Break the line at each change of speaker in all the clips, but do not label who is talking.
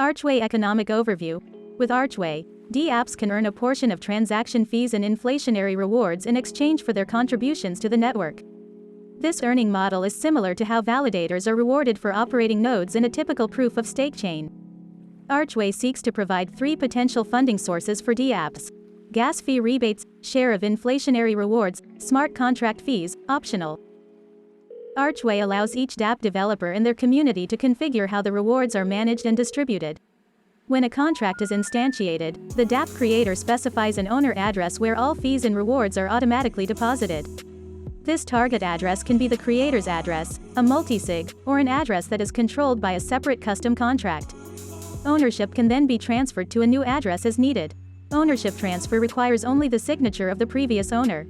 Archway Economic Overview. With Archway, D-apps can earn a portion of transaction fees and inflationary rewards in exchange for their contributions to the network. This earning model is similar to how validators are rewarded for operating nodes in a typical proof-of-stake chain. Archway seeks to provide three potential funding sources for D-apps: gas fee rebates, share of inflationary rewards, smart contract fees, optional. Archway allows each dApp developer and their community to configure how the rewards are managed and distributed. When a contract is instantiated, the dApp creator specifies an owner address where all fees and rewards are automatically deposited. This target address can be the creator's address, a multisig, or an address that is controlled by a separate custom contract. Ownership can then be transferred to a new address as needed. Ownership transfer requires only the signature of the previous owner.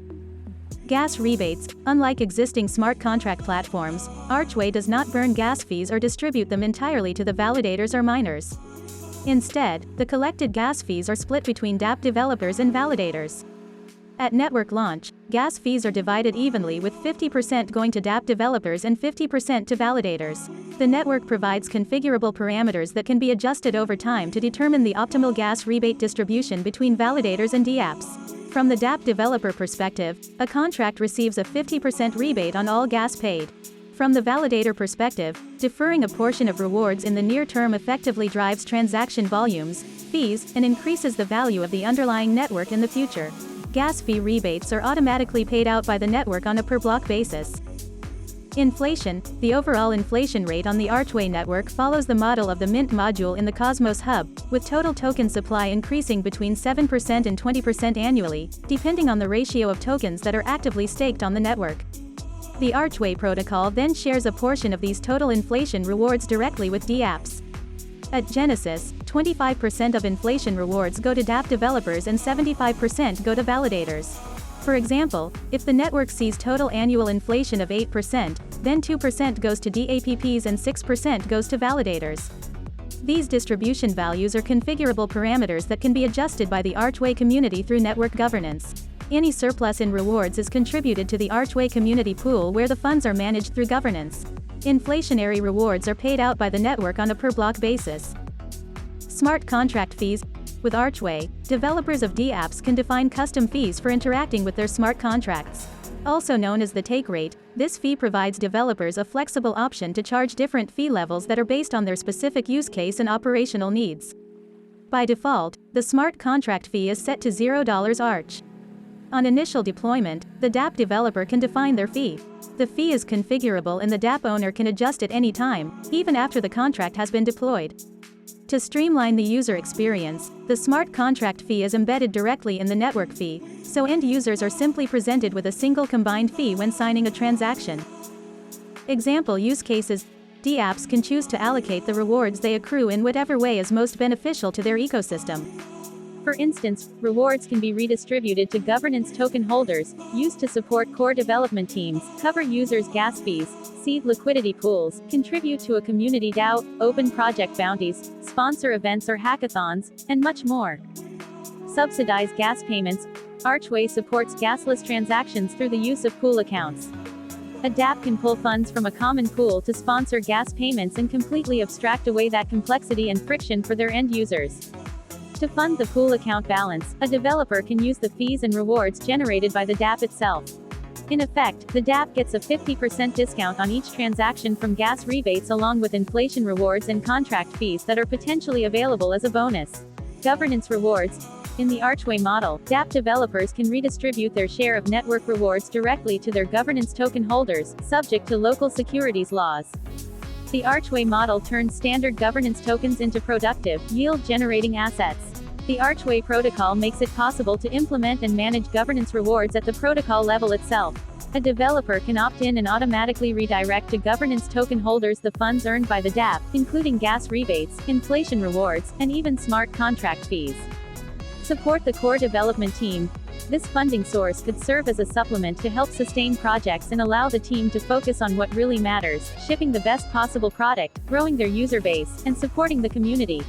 Gas rebates. Unlike existing smart contract platforms, Archway does not burn gas fees or distribute them entirely to the validators or miners. Instead, the collected gas fees are split between dApp developers and validators. At network launch, gas fees are divided evenly, with 50% going to dApp developers and 50% to validators. The network provides configurable parameters that can be adjusted over time to determine the optimal gas rebate distribution between validators and dApps. From the dApp developer perspective, a contract receives a 50% rebate on all gas paid. From the validator perspective, deferring a portion of rewards in the near term effectively drives transaction volumes, fees, and increases the value of the underlying network in the future. Gas fee rebates are automatically paid out by the network on a per-block basis. Inflation. The overall inflation rate on the Archway network follows the model of the Mint module in the Cosmos Hub, with total token supply increasing between 7% and 20% annually, depending on the ratio of tokens that are actively staked on the network. The Archway protocol then shares a portion of these total inflation rewards directly with dApps. At Genesis, 25% of inflation rewards go to dApp developers and 75% go to validators. For example, if the network sees total annual inflation of 8%, then 2% goes to dApps and 6% goes to validators. These distribution values are configurable parameters that can be adjusted by the Archway community through network governance. Any surplus in rewards is contributed to the Archway community pool, where the funds are managed through governance. Inflationary rewards are paid out by the network on a per-block basis. Smart contract fees. With Archway, developers of dApps can define custom fees for interacting with their smart contracts. Also known as the take rate, this fee provides developers a flexible option to charge different fee levels that are based on their specific use case and operational needs. By default, the smart contract fee is set to $0 Arch. On initial deployment, the dApp developer can define their fee. The fee is configurable and the dApp owner can adjust at any time, even after the contract has been deployed. To streamline the user experience, the smart contract fee is embedded directly in the network fee, so end users are simply presented with a single combined fee when signing a transaction. Example use cases. dApps can choose to allocate the rewards they accrue in whatever way is most beneficial to their ecosystem. For instance, rewards can be redistributed to governance token holders, used to support core development teams, cover users' gas fees, seed liquidity pools, contribute to a community DAO, open project bounties, sponsor events or hackathons, and much more. Subsidize gas payments. Archway supports gasless transactions through the use of pool accounts. A dApp can pull funds from a common pool to sponsor gas payments and completely abstract away that complexity and friction for their end users. To fund the pool account balance, a developer can use the fees and rewards generated by the dApp itself. In effect, the dApp gets a 50% discount on each transaction from gas rebates, along with inflation rewards and contract fees that are potentially available as a bonus. Governance rewards. In the Archway model, dApp developers can redistribute their share of network rewards directly to their governance token holders, subject to local securities laws. The Archway model turns standard governance tokens into productive, yield-generating assets. The Archway protocol makes it possible to implement and manage governance rewards at the protocol level itself. A developer can opt in and automatically redirect to governance token holders the funds earned by the dApp, including gas rebates, inflation rewards, and even smart contract fees. Support the core development team. This funding source could serve as a supplement to help sustain projects and allow the team to focus on what really matters: shipping the best possible product, growing their user base, and supporting the community.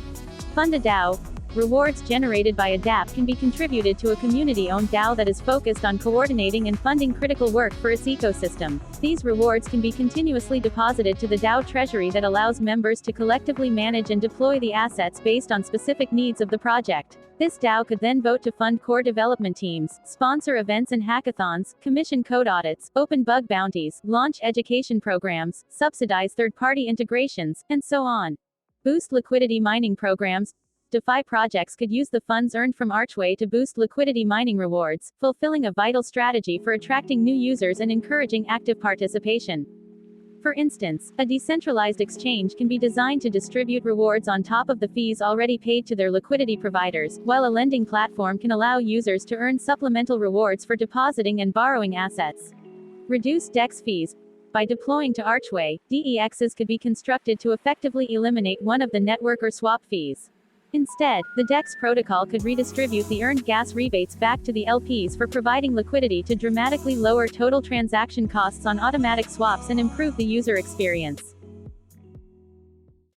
Fund a DAO. rewards generated by a DApp can be contributed to a community-owned DAO that is focused on coordinating and funding critical work for its ecosystem. These rewards can be continuously deposited to the DAO treasury that allows members to collectively manage and deploy the assets based on specific needs of the project. This DAO could then vote to fund core development teams, sponsor events and hackathons, commission code audits, open bug bounties, launch education programs, subsidize third-party integrations, and so on. Boost liquidity mining programs. DeFi projects could use the funds earned from Archway to boost liquidity mining rewards, fulfilling a vital strategy for attracting new users and encouraging active participation. For instance, a decentralized exchange can be designed to distribute rewards on top of the fees already paid to their liquidity providers, while a lending platform can allow users to earn supplemental rewards for depositing and borrowing assets. Reduce DEX fees. By deploying to Archway, DEXs could be constructed to effectively eliminate one of the network or swap fees. Instead, the DEX protocol could redistribute the earned gas rebates back to the LPs for providing liquidity to dramatically lower total transaction costs on automatic swaps and improve the user experience.